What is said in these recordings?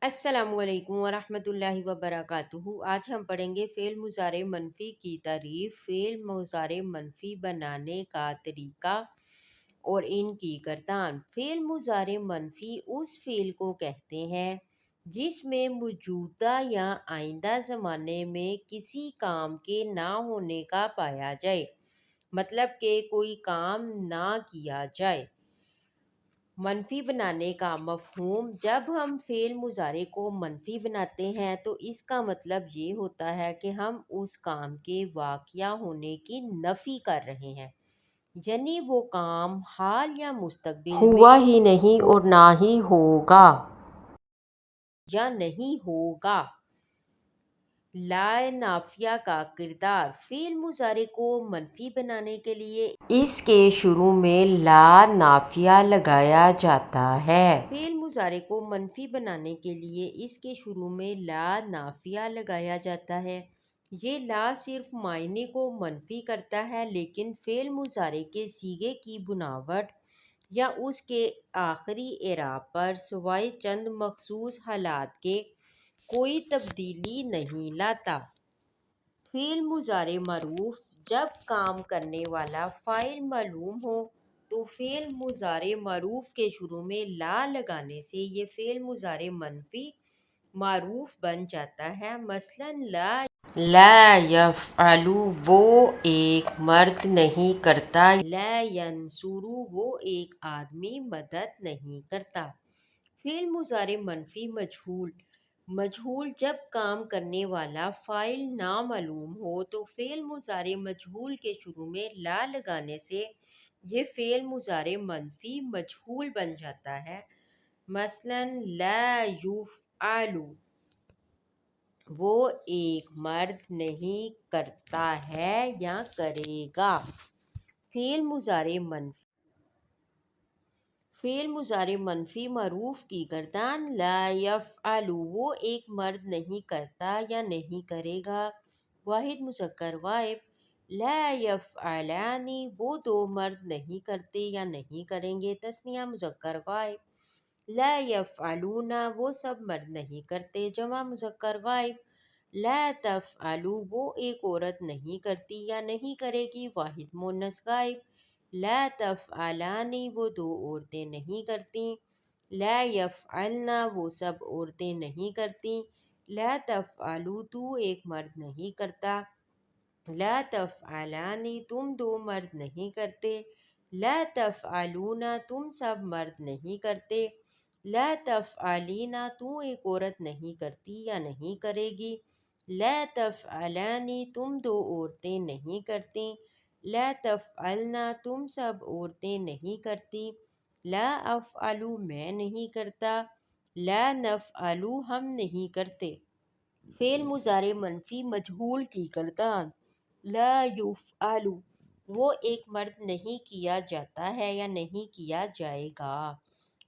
السلام علیکم ورحمۃ اللہ وبرکاتہ۔ آج ہم پڑھیں گے فعل مضارع منفی کی تعریف، فعل مضارع منفی بنانے کا طریقہ اور ان کی گردان۔ فعل مضارع منفی اس فعل کو کہتے ہیں جس میں موجودہ یا آئندہ زمانے میں کسی کام کے نہ ہونے کا پایا جائے، مطلب کہ کوئی کام نہ کیا جائے۔ منفی بنانے کا مفہوم: جب ہم فعل مضارع کو منفی بناتے ہیں تو اس کا مطلب یہ ہوتا ہے کہ ہم اس کام کے واقع ہونے کی نفی کر رہے ہیں، یعنی وہ کام حال یا مستقبل میں ہوا ہی نہیں اور نہ ہی ہوگا۔ یا نہیں ہوگا۔ لا نافیہ کا کردار: فعل مضارع کو منفی بنانے کے لیے اس کے شروع میں لا نافیہ لگایا جاتا ہے۔ فعل مضارع کو منفی بنانے کے لیے اس کے شروع میں لا نافیہ لگایا جاتا ہے۔ یہ لا صرف معنی کو منفی کرتا ہے، لیکن فعل مضارع کے صیغے کی بناوٹ یا اس کے آخری اعراب پر سوائے چند مخصوص حالات کے کوئی تبدیلی نہیں لاتا۔ فعل مضارع معروف: جب کام کرنے والا فاعل معلوم ہو تو فعل مضارع معروف کے شروع میں لا لگانے سے یہ فعل مضارع منفی معروف بن جاتا ہے۔ مثلاً لا یفعل، وہ ایک مرد نہیں کرتا۔ لا ینصر، وہ ایک آدمی مدد نہیں کرتا۔ فعل مضارع منفی مجہول: مجہول: جب کام کرنے والا فاعل نامعلوم ہو تو فعل مضارع مجہول کے شروع میں لا لگانے سے یہ فعل مضارع منفی مجہول بن جاتا ہے۔ مثلاً لا یفعل، وہ ایک مرد نہیں کرتا ہے یا کرے گا۔ فعل مضارع منفی معروف کی گردان: لا یفعل، وہ ایک مرد نہیں کرتا یا نہیں کرے گا۔ واحد مذکر غائب: لا یفعلان، وہ دو مرد نہیں کرتے یا نہیں کریں گے۔ تثنیہ مذکر غائب: لا یفعلون، وہ سب مرد نہیں کرتے۔ جمع مذکر غائب: لا تفعل، وہ ایک عورت نہیں کرتی یا نہیں کرے گی۔ واحد مؤنث غائب: لا تفعلان، وہ دو عورتیں نہیں کرتیں۔ لا یفعلن، وہ سب عورتیں نہیں کرتیں۔ لا تفعل، تو ایک مرد نہیں کرتا۔ لا تفعلان، تم دو مرد نہیں کرتے۔ لا تفعلون، تم سب مرد نہیں کرتے۔ لا تفعلین، تو ایک عورت نہیں کرتی یا نہیں کرے گی۔ لا تفعلان، تم دو عورتیں نہیں کرتیں۔ لا تفعلن، تم سب عورتیں نہیں کرتی۔ لا افعل، میں نہیں کرتا۔ لا نفعل، ہم نہیں کرتے۔ فعل مضارع منفی مجہول کی گردان: لا یفعل، وہ ایک مرد نہیں کیا جاتا ہے یا نہیں کیا جائے گا۔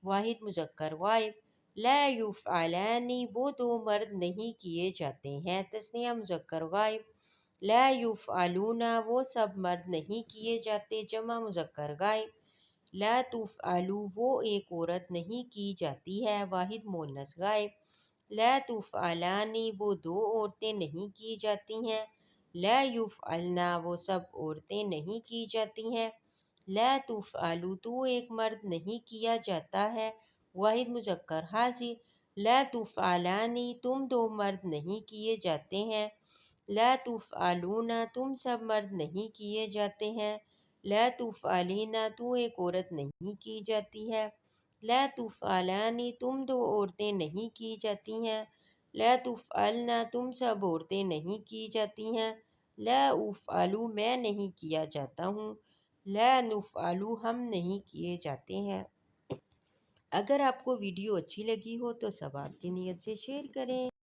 واحد مذکر غائب: لا یفعلان، وہ دو مرد نہیں کیے جاتے ہیں۔ تثنیہ مذکر غائب: لا یفعلون، وہ سب مرد نہیں کیے جاتے۔ جمع مذکر غائب: لا تفعل، وہ ایک عورت نہیں کی جاتی ہے۔ واحد مؤنث غائب: لا تفعلان، وہ دو عورتیں نہیں کی جاتی ہیں۔ لا یفعلن، وہ سب عورتیں نہیں کی جاتی ہیں۔ لا تفعل، تو ایک مرد نہیں کیا جاتا ہے۔ واحد مذکر حاضر: لا تفعلان، تم دو مرد نہیں کیے جاتے ہیں۔ لا تفعلون، تم سب مرد نہیں کیے جاتے ہیں۔ لا تفعلین، تو ایک عورت نہیں کی جاتی ہے۔ لا تفعلان، تم دو عورتیں نہیں کی جاتی ہیں۔ لا تفعلن، تم سب عورتیں نہیں کی جاتی ہیں۔ لا افعل، میں نہیں کیا جاتا ہوں۔ لا نفعل، ہم نہیں کیے جاتے ہیں۔ اگر آپ کو ویڈیو اچھی لگی ہو تو ثواب کی نیت سے شیئر کریں۔